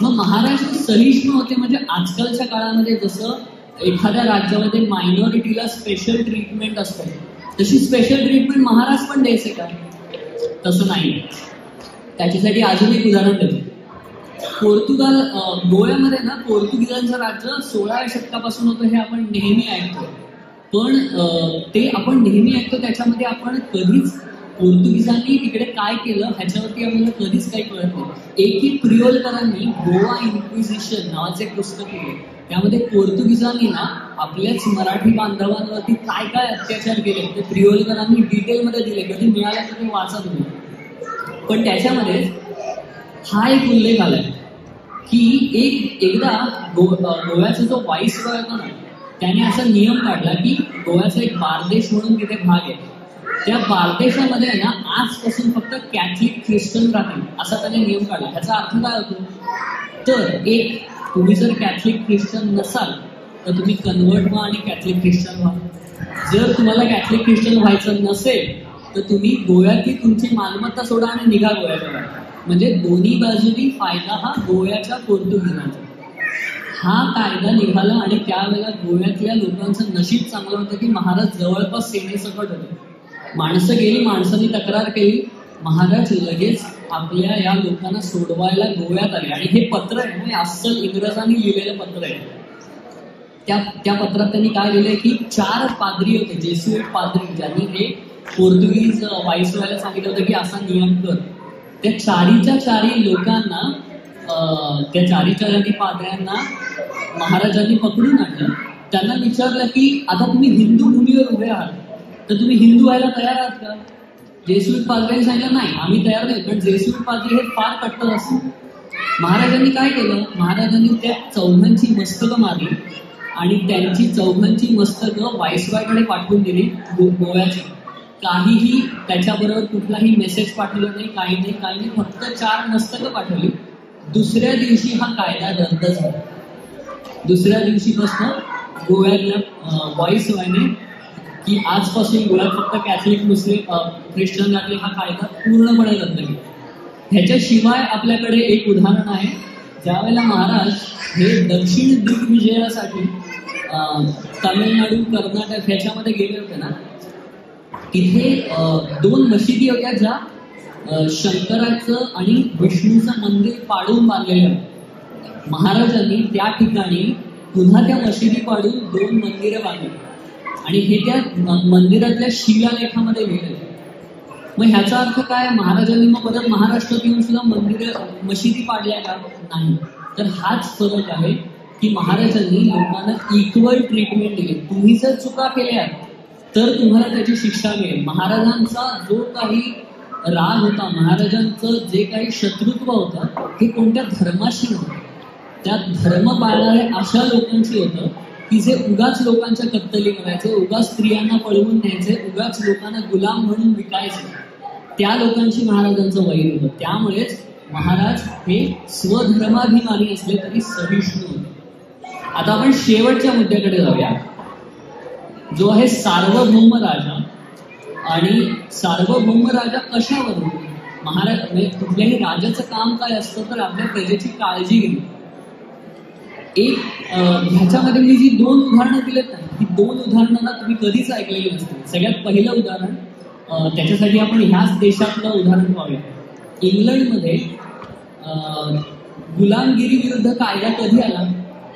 मग महाराज हे सहिष्णू होते म्हणजे आजकालच्या काळामध्ये जसं एखाद्या राज्यामध्ये मायनॉरिटीला स्पेशल ट्रीटमेंट असते तशी स्पेशल ट्रीटमेंट महाराज पण द्यायचे का? तसं नाही. त्याच्यासाठी अजून एक उदाहरण देतो. पोर्तुगाल गोव्यामध्ये ना पोर्तुगीजांचं राज्य 16व्या शतकापासून होतं हे आपण नेहमी ऐकतो, पण ते आपण नेहमी ऐकतो त्याच्यामध्ये आपण कधीच पोर्तुगीजांनी तिकडे काय केलं ह्याच्यावरती आपल्याला कधीच काही कळत नाही. एक प्रियोलकरांनी गोवा इन्क्विजिशन नावाचे एक पुस्तक लिहिले. त्यामध्ये पोर्तुगीजांनी ना आपल्याच मराठी बांधवांवरती काय काय अत्याचार केले ते प्रियोलकरांनी डिटेलमध्ये दिले. कधी मिळालं तर ते वाचा तुम्ही. पण त्याच्यामध्ये हा एक उल्लेख आलाय की एकदा गोव्याचा जो व्हाईसरॉय होता ना त्याने असा नियम काढला की गोव्याचा एक बारदेश म्हणून तिथे भाग आहे. त्या बारदेशामध्ये ना आजपासून फक्त कॅथलिक ख्रिश्चन राहतील असा त्याने नियम काढला. ह्याचा अर्थ काय होतो? तर एक तुम्ही जर कॅथलिक ख्रिश्चन नसाल तर तुम्ही कन्वर्ट व्हा आणि कॅथलिक ख्रिश्चन व्हा. जर तुम्हाला कॅथलिक ख्रिश्चन व्हायचं नसेल तर तुम्ही गोव्यातली तुमची मालमत्ता सोडा आणि निघा गोव्याच्या बाहेर. म्हणजे दोन्ही बाजूनी फायदा हा गोव्याच्या पोर्तुगीजांचा. हा कायदा निघाला आणि त्यावेळेला गोव्यातल्या लोकांचं नशीब चांगलं होतं की महाराज जवळपास सेनेसकट होते. माणसं गेली, माणसांनी तक्रार केली, महाराज लगेच आपल्या या लोकांना सोडवायला गोव्यात आले. आणि हे पत्र आहे म्हणजे अस्सल इंग्रजांनी लिहिलेलं पत्र आहे. त्या पत्रात त्यांनी काय लिहिलंय की 4 पाद्री होते, जेसुइट पाद्री, ज्यांनी हे पोर्तुगीज व्हाईसरॉयला सांगितलं होतं की असा नियम कर. त्या 4च्या लोकांना त्या 4च्या पाद्र्यांना महाराजांनी पकडून आणलं. त्यांना विचारलं की आता तुम्ही हिंदू भूमीवर उभे आहात तर तुम्ही हिंदू व्हायला तयार आहात का? जेसुइट पाद्र्यांनी सांगितलं नाही, आम्ही तयार नाही. पण जेसुइट पाद्री हे फार कट्टर असतात. महाराजांनी काय केलं? महाराजांनी त्या 4घांची मस्तकं मारली आणि त्यांची 4घांची मस्तकं व्हाईसरॉयकडे पाठवून दिली गोव्याची. काहीही त्याच्याबरोबर कुठलाही मेसेज पाठवला नाही, काही नाही. फक्त 4 मस्तकं पाठवली. दुसऱ्या दिवशी हा कायदा रद्द झाला. दुसऱ्या दिवशीपासून गोव्यातल्या व्हाईसरॉयने की आजपासून गोव्यात फक्त कॅथलिक मुस्लिम ख्रिश्चन राहतील हा कायदा पूर्णपणे रद्द केला. ह्याच्याशिवाय आपल्याकडे एक उदाहरण आहे. ज्यावेळेला महाराज हे दक्षिण दिग्विजयासाठी तामिळनाडू कर्नाटक ह्याच्यामध्ये गेले होते ना तिथे 2 मशिदी होत्या ज्या शंकराचं आणि विष्णूचं मंदिर पाडून बांधलेलं होतं. महाराजांनी त्या ठिकाणी पुन्हा त्या मशिदी पाडून 2 मंदिरं बांधली आणि हे त्या मंदिरातल्या शिलालेखामध्ये लिहिलं. मग ह्याचा अर्थ काय? महाराजांनी मग परत महाराष्ट्रात येऊन सुद्धा मशिदी पाडल्या का? नाही. तर हाच फरक आहे की महाराजांनी लोकांना इक्वल ट्रीटमेंट दिली. तुम्ही जर चुका केल्या तर तुम्हाला त्याची शिक्षा मिळेल. महाराजांचा जो काही राग होता, महाराजांचं जे काही शत्रुत्व होतं हे कोणत्या धर्माशी नव्हतं, त्या धर्म पाळणाऱ्या अशा लोकांशी होतं की जे उगाच लोकांच्या कत्तली करायचे, उगाच स्त्रियांना पळवून न्यायचे, उगाच लोकांना गुलाम म्हणून विकायचे. त्या लोकांशी महाराजांचं वैर होतं. त्यामुळेच महाराज हे स्वधर्माभिमानी असले तरी सहिष्णू होते. आता आपण शेवटच्या मुद्द्याकडे जाऊया जो आहे सार्वभौम राजा. आणि सार्वभौम राजा कशावरून? महाराज म्हणजे कुठल्याही राजाचं काम काय असतं तर आपल्या प्रजेची काळजी घेणं. एक ह्याच्यामध्ये मी जी 2 उदाहरणं दिलेत ना ती 2 उदाहरणांना तुम्ही कधीच ऐकलेली नसतील. सगळ्यात पहिलं उदाहरण त्याच्यासाठी आपण ह्याच देशातलं उदाहरण पाहूया. इंग्लंडमध्ये गुलामगिरी विरुद्ध कायदा कधी आला?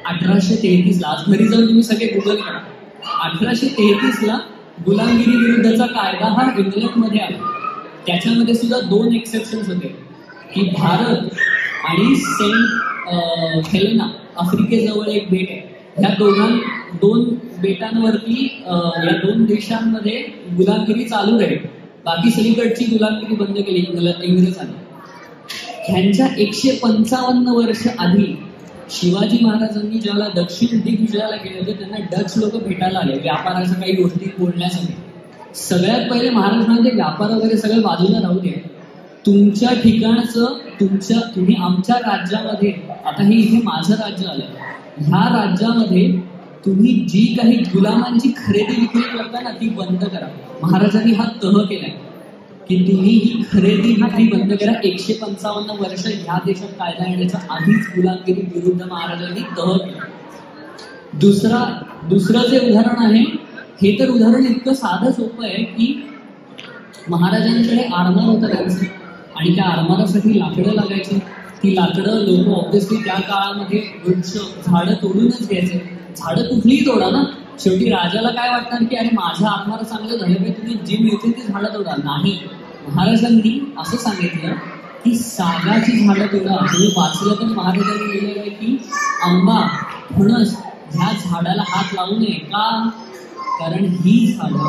1833 ला. आज घरी जाऊन तुम्ही सगळे गुगल करा. 1833 गुलामगिरी विरुद्धचा कायदा हा इंग्लंडमध्ये आला. त्याच्यामध्ये सुद्धा 2 एक्सेप्शन्स होते की भारत आणि सेंट हेलेना आफ्रिकेजवळ एक बेट आहे. ह्या 2 बेटांवरती या 2 देशांमध्ये गुलामगिरी चालू राहील. बाकी सगळीकडची गुलामगिरी बंद केली इंग्रजांनी. ह्यांच्या 155 वर्ष आधी शिवाजी महाराजांनी ज्याला दक्षिण दिग्विजयाला गेले होते त्यांना डच लोक भेटायला आले व्यापाराच्या काही गोष्टी बोलण्यासाठी. सगळ्यात पहिले महाराज म्हणजे व्यापार वगैरे सगळं बाजूला राहू दे, तुमच्या ठिकाणचं तुम्ही आमच्या राज्यामध्ये, आता हे इथे माझं राज्य आलं, ह्या राज्यामध्ये तुम्ही जी काही गुलामांची खरेदी विक्री करता ना ती बंद करा. महाराजांनी हा तह केलाय की तुम्ही ही खरेदी विक्री बंद करा. 155 वर्ष ह्या देशात कायदा येण्याच्या आधीच गुलामगिरी विरुद्ध महाराजांनी तह केला. दुसरं जे उदाहरण आहे हे तर उदाहरण इतकं साधं सोपं आहे की महाराजांकडे आरमार होता त्यांचं आणि त्या आरमारासाठी लाकडं लागायची. ती लाकडं लोक ऑब्व्हियसली त्या काळामध्ये वृक्ष झाडं तोडूनच घ्यायचे. झाडं कुठलीही तोडा ना, शेवटी राजाला काय वाटणार की अरे माझं आरमार चांगलं झालं पाहिजे, तुम्ही जी मिळतील ती झाडं तोडा. नाही, महाराजांनी असं सांगितलं की सागाची झाडं तोडा. तुम्ही वाचलं तर महाराजांनी लिहिलेलं आहे की आंबा, फणस ह्या झाडाला हात लावू नये. का? कारण ही झाडं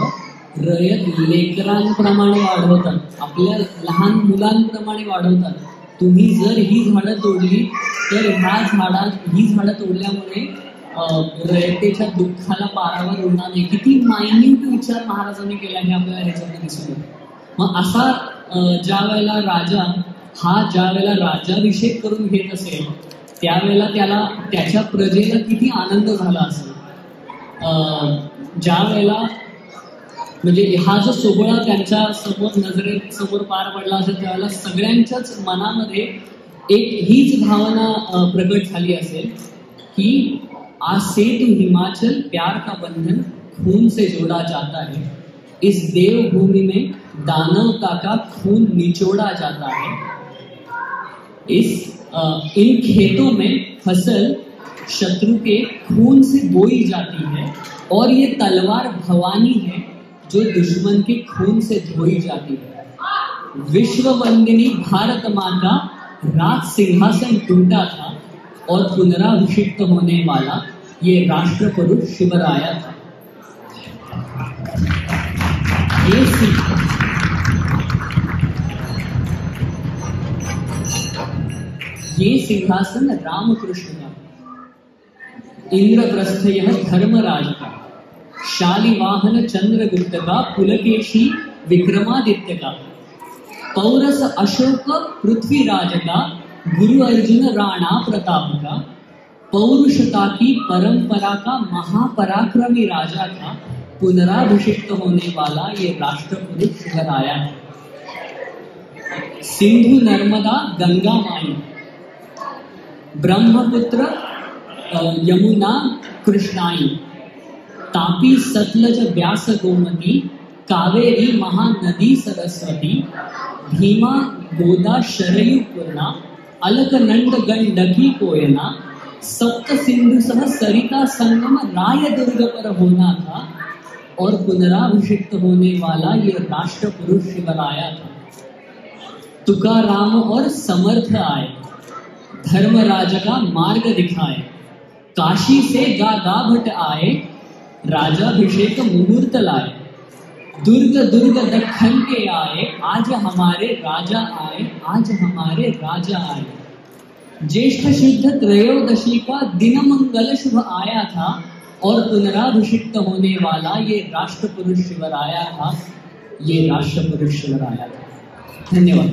रयत लेकरांप्रमाणे वाढवतात, आपल्या लहान मुलांप्रमाणे वाढवतात. तुम्ही जर ही झाडं तोडली तर ही झाडं तोडल्यामुळे रयतेच्या दुःखाला पारावर उरणार नाही. किती मायन्यूट विचार महाराजांनी केला हे आपल्याला ह्याच्यामध्ये दिसून येतं. मग असा ज्या वेळेला राज्याभिषेक करून घेत असेल त्यावेळेला त्याला त्याच्या प्रजेला किती आनंद झाला असेल. ज्या वेळेला म्हणजे हा जो सोहळा त्यांच्या नजरेसमोर पार पडला असेल त्यावेळेला सगळ्यांच्याच मनामध्ये एक हीच भावना प्रकट झाली असेल की आज से तू हिमाचल प्यार का बंधन खून से जोड़ा जाता है, इस देवभूमि में दानवता का खून निचोड़ा जाता है, इन खेतों में फसल शत्रु के खून से बोई जाती है और ये तलवार भवानी है जो दुश्मन के खून से धोई जाती है. विश्व वंदिनी भारत माता राज सिंहासन टूटा था और पुनराभिषिक्त होने वाला ये राष्ट्र पुरुष शिवराया था. ये सिंहासन रामकृष्ण का, इंद्रप्रस्थ यह धर्मराज का, शालिवाहन चंद्रगुप्त का, पुलकेशी विक्रमादित्य का, पौरस अशोक पृथ्वीराज का, गुरु अर्जुन राणा प्रताप का, पौरुषता की परंपरा का महापराक्रमी राजा का, पुनराभिषिक्त होने वाला ये राष्ट्र पुरुष शिवराया है. सिंधु नर्मदा गंगा माई, ब्रह्मपुत्र यमुना कृष्णाई, तापी सतलज व्यास गोमती, कावेरी महानदी सरस्वती, भीमा गोदा शरयू पूर्णा, अलकनंद गंडकी कोयना, सप्त सिंधु सह सरिता संगम राय दुर्ग पर होना था और पुनराभिषिक्त होने वाला ये राष्ट्र पुरुष शिवराया था. तुकाराम और समर्थ आए, धर्मराज का मार्ग दिखाए, काशी से गागाभट आए, राजाभिषेक मुहूर्त लाए, दुर्ग दुर्ग दक्खन के आए, आज हमारे राजा आए, आज हमारे राजा आए. ज्येष्ठ शुद्ध त्रयोदशी का दिन मंगल शुभ आया था और पुनराभिषिक्त होने वाला ये राष्ट्र पुरुष शिवराया था, ये राष्ट्र पुरुष शिवराया था. धन्यवाद.